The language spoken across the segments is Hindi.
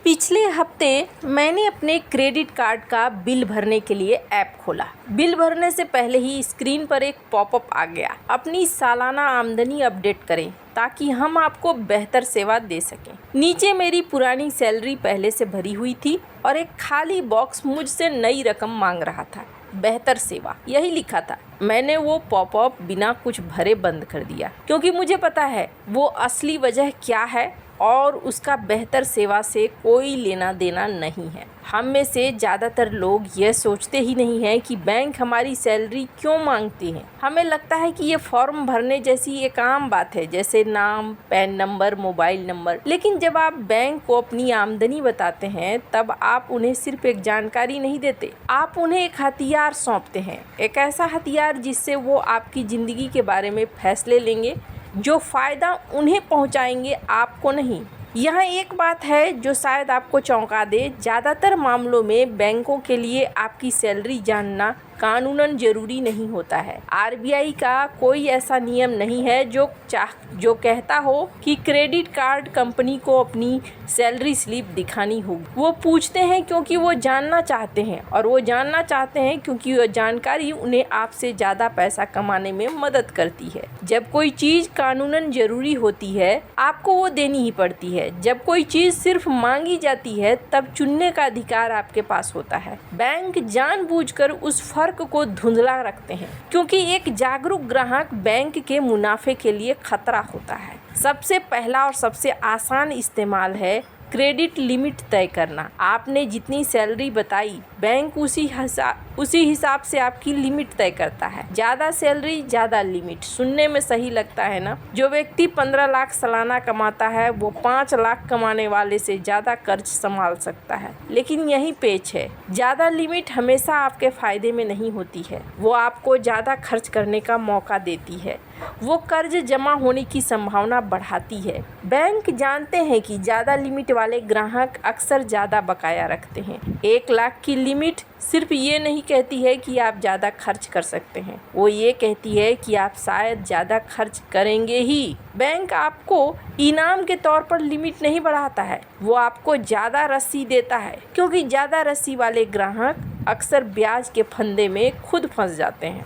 पिछले हफ्ते मैंने अपने क्रेडिट कार्ड का बिल भरने के लिए ऐप खोला। बिल भरने से पहले ही स्क्रीन पर एक पॉपअप आ गया, अपनी सालाना आमदनी अपडेट करें ताकि हम आपको बेहतर सेवा दे सकें। नीचे मेरी पुरानी सैलरी पहले से भरी हुई थी और एक खाली बॉक्स मुझसे नई रकम मांग रहा था। बेहतर सेवा यही लिखा था। मैंने वो पॉपअप बिना कुछ भरे बंद कर दिया क्योंकि मुझे पता है वो असली वजह क्या है और उसका बेहतर सेवा से कोई लेना देना नहीं है। हम में से ज़्यादातर लोग यह सोचते ही नहीं हैं कि बैंक हमारी सैलरी क्यों मांगती हैं। हमें लगता है कि ये फॉर्म भरने जैसी एक आम बात है, जैसे नाम, पैन नंबर, मोबाइल नंबर। लेकिन जब आप बैंक को अपनी आमदनी बताते हैं तब आप उन्हें सिर्फ एक जानकारी नहीं देते, आप उन्हें एक हथियार सौंपते हैं। एक ऐसा हथियार जिससे वो आपकी ज़िंदगी के बारे में फैसले लेंगे, जो फ़ायदा उन्हें पहुंचाएंगे, आपको नहीं। यहाँ एक बात है जो शायद आपको चौंका दे। ज़्यादातर मामलों में बैंकों के लिए आपकी सैलरी जानना कानूनन ज़रूरी नहीं होता है। आरबीआई का कोई ऐसा नियम नहीं है जो कहता हो कि क्रेडिट कार्ड कंपनी को अपनी सैलरी स्लिप दिखानी होगी। वो पूछते हैं क्योंकि वो जानना चाहते हैं, और वो जानना चाहते हैं क्योंकि वह जानकारी उन्हें आपसे ज़्यादा पैसा कमाने में मदद करती है। जब कोई चीज़ कानूनन ज़रूरी होती है आपको वो देनी ही पड़ती है। जब कोई चीज़ सिर्फ मांगी जाती है तब चुनने का अधिकार आपके पास होता है। बैंक जानबूझकर उस फर्क को धुंधला रखते हैं क्योंकि एक जागरूक ग्राहक बैंक के मुनाफे के लिए खतरा होता है। सबसे पहला और सबसे आसान इस्तेमाल है क्रेडिट लिमिट तय करना। आपने जितनी सैलरी बताई, बैंक उसी हिसाब से आपकी लिमिट तय करता है। ज़्यादा सैलरी ज़्यादा लिमिट, सुनने में सही लगता है ना। जो व्यक्ति 15 लाख सालाना कमाता है वो 5 लाख कमाने वाले से ज़्यादा कर्ज संभाल सकता है। लेकिन यही पेच है, ज़्यादा लिमिट हमेशा आपके फ़ायदे में नहीं होती है। वो आपको ज़्यादा खर्च करने का मौका देती है, वो कर्ज जमा होने की संभावना बढ़ाती है। बैंक जानते हैं कि ज़्यादा लिमिट वाले ग्राहक अक्सर ज़्यादा बकाया रखते हैं। 1 लाख की लिमिट सिर्फ ये नहीं कहती है कि आप ज़्यादा खर्च कर सकते हैं, वो ये कहती है कि आप शायद ज़्यादा खर्च करेंगे ही। बैंक आपको इनाम के तौर पर लिमिट नहीं बढ़ाता है, वो आपको ज़्यादा रस्सी देता है क्योंकि ज़्यादा रस्सी वाले ग्राहक अक्सर ब्याज के फंदे में खुद फंस जाते हैं।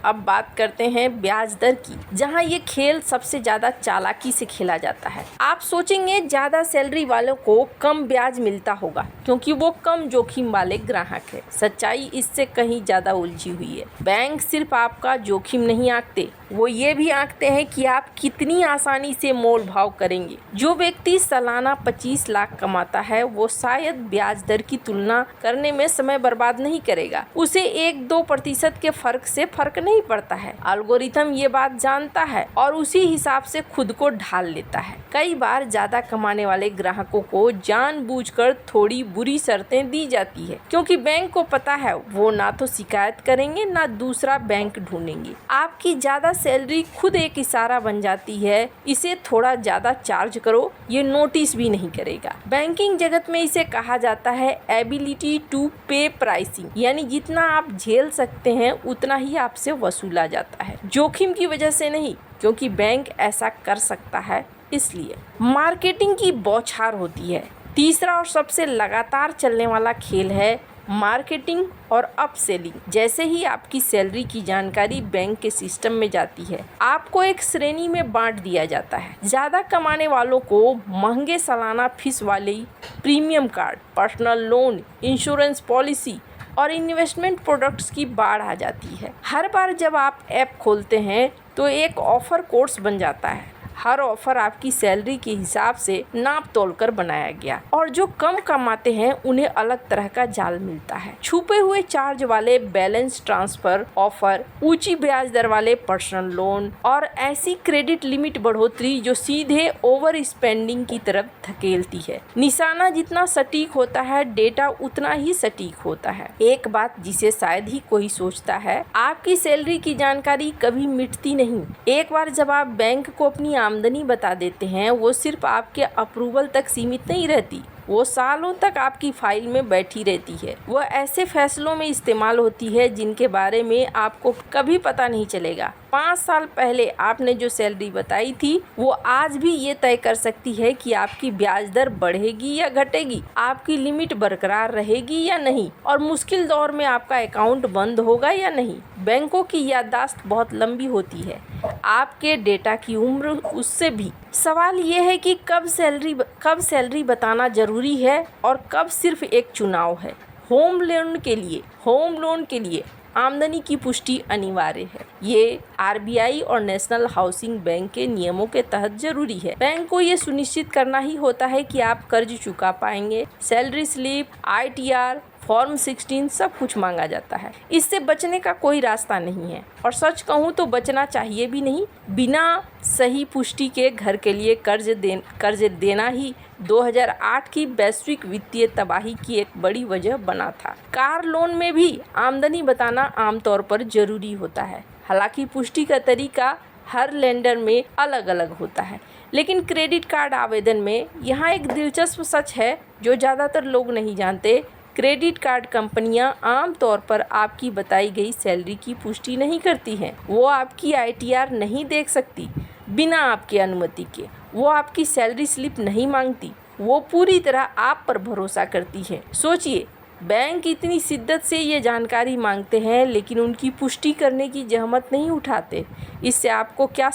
अब बात करते हैं ब्याज दर की, जहां ये खेल सबसे ज़्यादा चालाकी से खेला जाता है। आप सोचेंगे ज़्यादा सैलरी वालों को कम ब्याज मिलता होगा क्योंकि वो कम जोखिम वाले ग्राहक है। सच्चाई इससे कहीं ज़्यादा उलझी हुई है। बैंक सिर्फ आपका जोखिम नहीं आंकते, वो ये भी आंकते हैं कि आप कितनी आसानी से मोल भाव करेंगे। जो व्यक्ति सालाना 25 लाख कमाता है वो शायद ब्याज दर की तुलना करने में समय बर्बाद नहीं करेगा। उसे 1-2% के फर्क से फर्क नहीं पड़ता है। एल्गोरिथम ये बात जानता है और उसी हिसाब से खुद को ढाल लेता है। कई बार ज़्यादा कमाने वाले ग्राहकों को जानबूझकर थोड़ी बुरी शर्तें दी जाती है क्योंकि बैंक को पता है वो ना तो शिकायत करेंगे ना दूसरा बैंक ढूंढेंगे। आपकी ज़्यादा सैलरी खुद एक इशारा बन जाती है, इसे थोड़ा ज़्यादा चार्ज करो, ये नोटिस भी नहीं करेगा। बैंकिंग जगत में इसे कहा जाता है एबिलिटी टू पे प्राइसिंग, यानी जितना आप झेल सकते हैं उतना ही आपसे वसूला जाता है। जोखिम की वजह से नहीं, क्योंकि बैंक ऐसा कर सकता है इसलिए। मार्केटिंग की बौछार होती है। तीसरा और सबसे लगातार चलने वाला खेल है मार्केटिंग और अपसेलिंग। जैसे ही आपकी सैलरी की जानकारी बैंक के सिस्टम में जाती है आपको एक श्रेणी में बांट दिया जाता है। ज़्यादा कमाने वालों को महंगे सालाना फीस वाले premium card, personal loan, insurance policy और इन्वेस्टमेंट प्रोडक्ट्स की बाढ़ आ जाती है। हर बार जब आप ऐप खोलते हैं तो एक ऑफर कोर्स बन जाता है। हर ऑफर आपकी सैलरी के हिसाब से नाप तोल कर बनाया गया, और जो कम कमाते हैं उन्हें अलग तरह का जाल मिलता है। छुपे हुए चार्ज वाले बैलेंस ट्रांसफर ऑफर, ऊंची ब्याज दर वाले पर्सनल लोन और ऐसी क्रेडिट लिमिट बढ़ोतरी जो सीधे ओवर स्पेंडिंग की तरफ धकेलती है। निशाना जितना सटीक होता है डेटा उतना ही सटीक होता है। एक बात जिसे शायद ही कोई सोचता है, आपकी सैलरी की जानकारी कभी मिटती नहीं। एक बार जब आप बैंक को अपनी आमदनी बता देते हैं वो सिर्फ आपके अप्रूवल तक सीमित नहीं रहती, वो सालों तक आपकी फाइल में बैठी रहती है। वह ऐसे फैसलों में इस्तेमाल होती है जिनके बारे में आपको कभी पता नहीं चलेगा। 5 साल पहले आपने जो सैलरी बताई थी वो आज भी ये तय कर सकती है कि आपकी ब्याज दर बढ़ेगी या घटेगी, आपकी लिमिट बरकरार रहेगी या नहीं, और मुश्किल दौर में आपका अकाउंट बंद होगा या नहीं। बैंकों की याददाश्त बहुत लंबी होती है, आपके डेटा की उम्र उससे भी। सवाल ये है कि कब सैलरी बताना जरूरी है और कब सिर्फ एक चुनाव है। होम लोन के लिए आमदनी की पुष्टि अनिवार्य है। ये आरबीआई और नेशनल हाउसिंग बैंक के नियमों के तहत जरूरी है। बैंक को ये सुनिश्चित करना ही होता है कि आप कर्ज चुका पाएंगे। सैलरी स्लिप, आईटीआर, फॉर्म 16 सब कुछ मांगा जाता है। इससे बचने का कोई रास्ता नहीं है, और सच कहूँ तो बचना चाहिए भी नहीं। बिना सही पुष्टि के घर के लिए कर्ज देना ही 2008 की वैश्विक वित्तीय तबाही की एक बड़ी वजह बना था। कार लोन में भी आमदनी बताना आमतौर पर जरूरी होता है। हालांकि पुष्टि का तरीका हर लेंडर में अलग अलग होता है, लेकिन क्रेडिट कार्ड आवेदन में यहाँ एक दिलचस्प सच है जो ज़्यादातर लोग नहीं जानते। क्रेडिट कार्ड कंपनियां आमतौर पर आपकी बताई गई सैलरी की पुष्टि नहीं करती हैं। वो आपकी आईटीआर नहीं देख सकती बिना आपकी अनुमति के। वो आपकी सैलरी स्लिप नहीं मांगती। वो पूरी तरह आप पर भरोसा करती है। सोचिए, बैंक इतनी शिद्दत से ये जानकारी मांगते हैं लेकिन उनकी पुष्टि करने की जहमत नहीं उठाते। इससे आपको क्या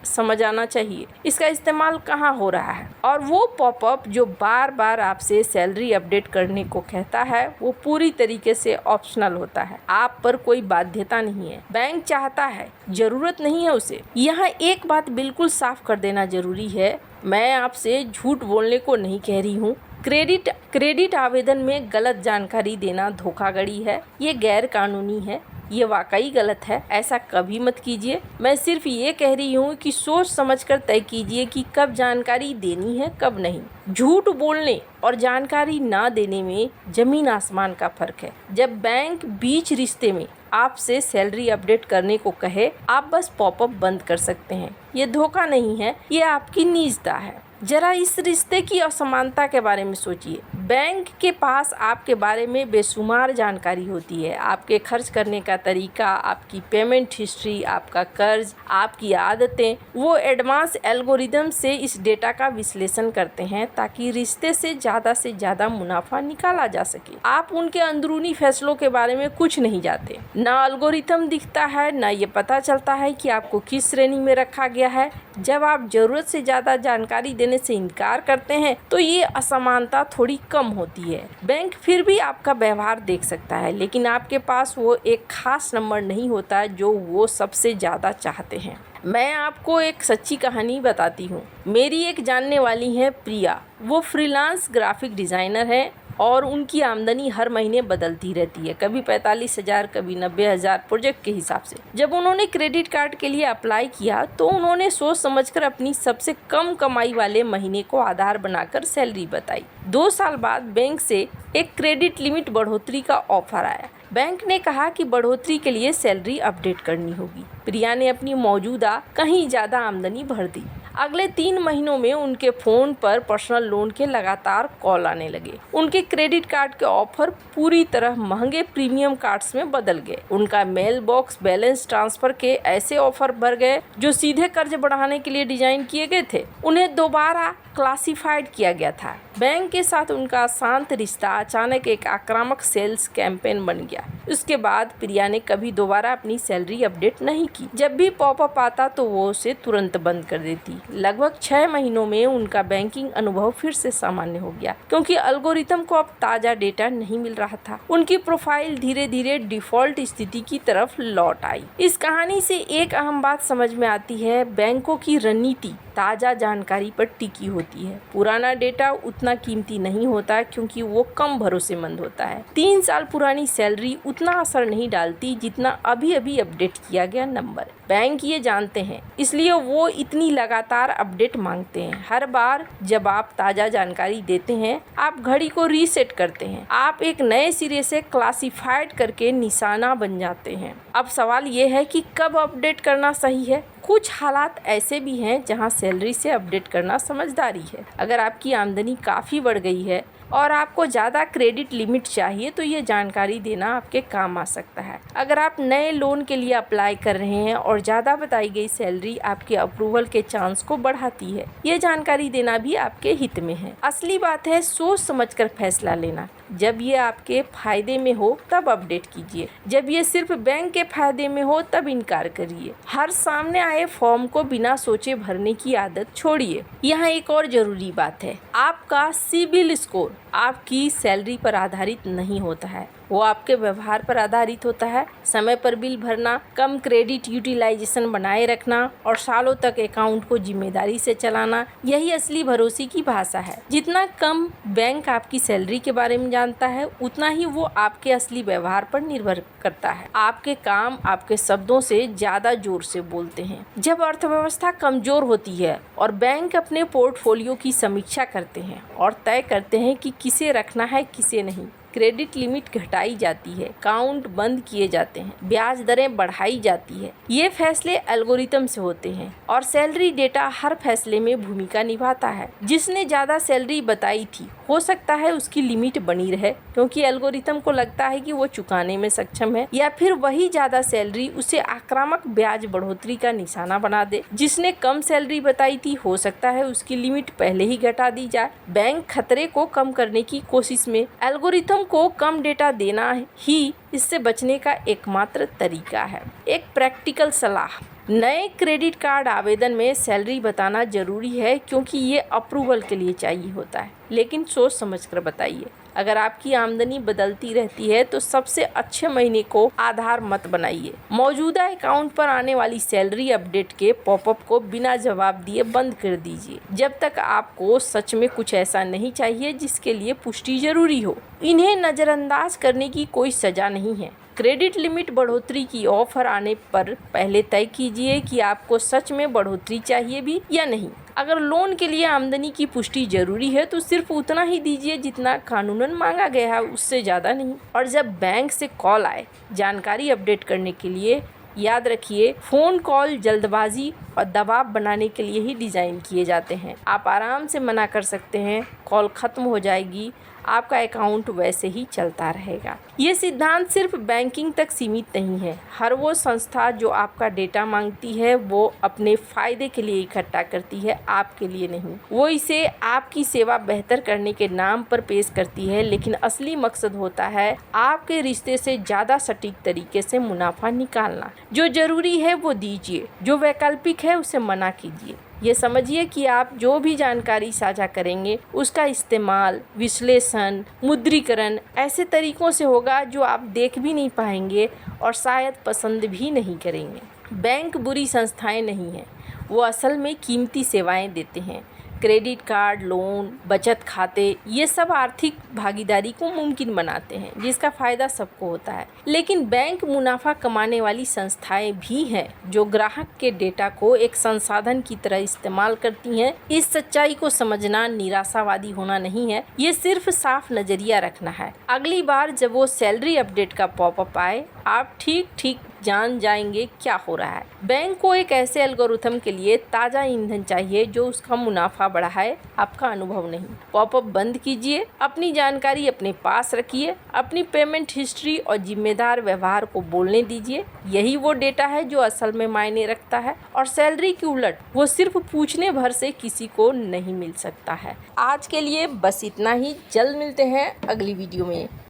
समझ आना चाहिए, इसका इस्तेमाल कहाँ हो रहा है। और वो पॉपअप जो बार बार आपसे सैलरी अपडेट करने को कहता है वो पूरी तरीके से ऑप्शनल होता है। आप पर कोई बाध्यता नहीं है। बैंक चाहता है, जरूरत नहीं है उसे। यहाँ एक बात बिल्कुल साफ कर देना जरूरी है, मैं आपसे झूठ बोलने को नहीं कह रही हूँ। क्रेडिट आवेदन में गलत जानकारी देना धोखाधड़ी है, ये गैर कानूनी है, ये वाकई गलत है। ऐसा कभी मत कीजिए। मैं सिर्फ ये कह रही हूँ कि सोच समझकर तय कीजिए कि कब जानकारी देनी है कब नहीं। झूठ बोलने और जानकारी ना देने में जमीन आसमान का फर्क है। जब बैंक बीच रिश्ते में आपसे सैलरी अपडेट करने को कहे, आप बस पॉपअप बंद कर सकते हैं। ये धोखा नहीं है, ये आपकी निजता है। जरा इस रिश्ते की असमानता के बारे में सोचिए। बैंक के पास आपके बारे में बेशुमार जानकारी होती है, आपके खर्च करने का तरीका, आपकी पेमेंट हिस्ट्री, आपका कर्ज, आपकी आदतें। वो एडवांस एल्गोरिदम से इस डेटा का विश्लेषण करते हैं ताकि रिश्ते से ज़्यादा मुनाफा निकाला जा सके। आप उनके अंदरूनी फैसलों के बारे में कुछ नहीं जानते। ना एल्गोरिदम दिखता है, ना ये पता चलता है कि आपको किस श्रेणी में रखा गया है। जब आप ज़रूरत से ज़्यादा जानकारी देने से इनकार करते हैं तो ये असमानता थोड़ी कम होती है। बैंक फिर भी आपका व्यवहार देख सकता है, लेकिन आपके पास वो एक खास नंबर नहीं होता जो वो सबसे ज़्यादा चाहते हैं। मैं आपको एक सच्ची कहानी बताती हूँ। मेरी एक जानने वाली है प्रिया। वो फ्रीलांस ग्राफिक डिज़ाइनर है और उनकी आमदनी हर महीने बदलती रहती है, कभी 45,000, कभी 90,000 प्रोजेक्ट के हिसाब से। जब उन्होंने क्रेडिट कार्ड के लिए अप्लाई किया तो उन्होंने सोच समझकर अपनी सबसे कम कमाई वाले महीने को आधार बनाकर सैलरी बताई। 2 साल बाद बैंक से एक क्रेडिट लिमिट बढ़ोतरी का ऑफर आया। बैंक ने कहा कि बढ़ोतरी के लिए सैलरी अपडेट करनी होगी। प्रिया ने अपनी मौजूदा कहीं ज़्यादा आमदनी भर दी। अगले 3 महीनों में उनके फ़ोन पर पर्सनल लोन के लगातार कॉल आने लगे। उनके क्रेडिट कार्ड के ऑफर पूरी तरह महंगे प्रीमियम कार्ड्स में बदल गए। उनका मेल बॉक्स बैलेंस ट्रांसफ़र के ऐसे ऑफर भर गए जो सीधे कर्ज बढ़ाने के लिए डिज़ाइन किए गए थे। उन्हें दोबारा क्लासिफाइड किया गया था। बैंक के साथ उनका शांत रिश्ता अचानक एक आक्रामक सेल्स कैंपेन बन गया। उसके बाद प्रिया ने कभी दोबारा अपनी सैलरी अपडेट नहीं की। जब भी पॉपअप आता तो वो उसे तुरंत बंद कर देती। लगभग 6 महीनों में उनका बैंकिंग अनुभव फिर से सामान्य हो गया, क्योंकि एल्गोरिथम को अब ताज़ा डेटा नहीं मिल रहा था। उनकी प्रोफाइल धीरे धीरे डिफ़ॉल्ट स्थिति की तरफ लौट आई। इस कहानी से एक अहम बात समझ में आती है, बैंकों की रणनीति ताज़ा जानकारी पर टिकी होती है। पुराना डेटा उतना कीमती नहीं होता क्योंकि वो कम भरोसेमंद होता है। 3 साल पुरानी सैलरी उतना असर नहीं डालती जितना अभी अभी अपडेट किया गया नंबर। बैंक ये जानते हैं, इसलिए वो इतनी लगातार अपडेट मांगते हैं। हर बार जब आप ताज़ा जानकारी देते हैं, आप घड़ी को रीसेट करते हैं। आप एक नए सिरे से क्लासिफाइड करके निशाना बन जाते हैं। अब सवाल ये है कि कब अपडेट करना सही है। कुछ हालात ऐसे भी हैं जहां सैलरी से अपडेट करना समझदारी है। अगर आपकी आमदनी काफ़ी बढ़ गई है और आपको ज़्यादा क्रेडिट लिमिट चाहिए तो ये जानकारी देना आपके काम आ सकता है। अगर आप नए लोन के लिए अप्लाई कर रहे हैं और ज़्यादा बताई गई सैलरी आपके अप्रूवल के चांस को बढ़ाती है, ये जानकारी देना भी आपके हित में है। असली बात है सोच समझकर फैसला लेना। जब ये आपके फायदे में हो तब अपडेट कीजिए, जब ये सिर्फ बैंक के फायदे में हो तब इनकार करिए। हर सामने आए फॉर्म को बिना सोचे भरने की आदत छोड़िए। यहाँ एक और जरूरी बात है, आपका सिबिल स्कोर आपकी सैलरी पर आधारित नहीं होता है, वो आपके व्यवहार पर आधारित होता है। समय पर बिल भरना, कम क्रेडिट यूटिलाइजेशन बनाए रखना और सालों तक अकाउंट को जिम्मेदारी से चलाना, यही असली भरोसे की भाषा है। जितना कम बैंक आपकी सैलरी के बारे में जानता है उतना ही वो आपके असली व्यवहार पर निर्भर करता है। आपके काम आपके शब्दों से ज़्यादा जोर से बोलते हैं। जब अर्थव्यवस्था कमजोर होती है और बैंक अपने पोर्टफोलियो की समीक्षा करते हैं और तय करते हैं कि किसे रखना है किसे नहीं, क्रेडिट लिमिट घटाई जाती है, अकाउंट बंद किए जाते हैं, ब्याज दरें बढ़ाई जाती है, ये फैसले एल्गोरिथम से होते हैं और सैलरी डेटा हर फैसले में भूमिका निभाता है। जिसने ज़्यादा सैलरी बताई थी हो सकता है उसकी लिमिट बनी रहे क्योंकि एल्गोरिथम को लगता है कि वो चुकाने में सक्षम है, या फिर वही ज़्यादा सैलरी उसे आक्रामक ब्याज बढ़ोतरी का निशाना बना दे। जिसने कम सैलरी बताई थी हो सकता है उसकी लिमिट पहले ही घटा दी जाए। बैंक खतरे को कम करने की कोशिश में एल्गोरिथम को कम डेटा देना ही इससे बचने का एकमात्र तरीका है। एक प्रैक्टिकल सलाह, नए क्रेडिट कार्ड आवेदन में सैलरी बताना जरूरी है क्योंकि ये अप्रूवल के लिए चाहिए होता है, लेकिन सोच समझकर बताइए। अगर आपकी आमदनी बदलती रहती है तो सबसे अच्छे महीने को आधार मत बनाइए। मौजूदा अकाउंट पर आने वाली सैलरी अपडेट के पॉपअप को बिना जवाब दिए बंद कर दीजिए जब तक आपको सच में कुछ ऐसा नहीं चाहिए जिसके लिए पुष्टि जरूरी हो। इन्हें नज़रअंदाज करने की कोई सजा नहीं है। क्रेडिट लिमिट बढ़ोतरी की ऑफर आने पर पहले तय कीजिए कि आपको सच में बढ़ोतरी चाहिए भी या नहीं। अगर लोन के लिए आमदनी की पुष्टि जरूरी है तो सिर्फ उतना ही दीजिए जितना कानूनन मांगा गया है, उससे ज़्यादा नहीं। और जब बैंक से कॉल आए जानकारी अपडेट करने के लिए, याद रखिए फ़ोन कॉल जल्दबाजी और दबाव बनाने के लिए ही डिज़ाइन किए जाते हैं। आप आराम से मना कर सकते हैं, कॉल ख़त्म हो जाएगी, आपका अकाउंट वैसे ही चलता रहेगा। ये सिद्धांत सिर्फ बैंकिंग तक सीमित नहीं है। हर वो संस्था जो आपका डेटा मांगती है वो अपने फ़ायदे के लिए इकट्ठा करती है, आपके लिए नहीं। वो इसे आपकी सेवा बेहतर करने के नाम पर पेश करती है, लेकिन असली मकसद होता है आपके रिश्ते से ज़्यादा सटीक तरीके से मुनाफा निकालना। जो ज़रूरी है वो दीजिए, जो वैकल्पिक है उसे मना कीजिए। ये समझिए कि आप जो भी जानकारी साझा करेंगे उसका इस्तेमाल, विश्लेषण, मुद्रीकरण ऐसे तरीकों से होगा जो आप देख भी नहीं पाएंगे और शायद पसंद भी नहीं करेंगे। बैंक बुरी संस्थाएं नहीं हैं, वो असल में कीमती सेवाएं देते हैं। क्रेडिट कार्ड, लोन, बचत खाते, ये सब आर्थिक भागीदारी को मुमकिन बनाते हैं जिसका फ़ायदा सबको होता है। लेकिन बैंक मुनाफा कमाने वाली संस्थाएं भी हैं जो ग्राहक के डेटा को एक संसाधन की तरह इस्तेमाल करती हैं। इस सच्चाई को समझना निराशावादी होना नहीं है, ये सिर्फ साफ नज़रिया रखना है। अगली बार जब वो सैलरी अपडेट का पॉपअप आए आप ठीक जान जाएंगे क्या हो रहा है। बैंक को एक ऐसे एल्गोरिथम के लिए ताज़ा ईंधन चाहिए जो उसका मुनाफा बढ़ाए, आपका अनुभव नहीं। पॉपअप बंद कीजिए, अपनी जानकारी अपने पास रखिए, अपनी पेमेंट हिस्ट्री और जिम्मेदार व्यवहार को बोलने दीजिए। यही वो डेटा है जो असल में मायने रखता है और सैलरी की उलट वो सिर्फ पूछने भर से किसी को नहीं मिल सकता है। आज के लिए बस इतना ही, जल्द मिलते हैं अगली वीडियो में।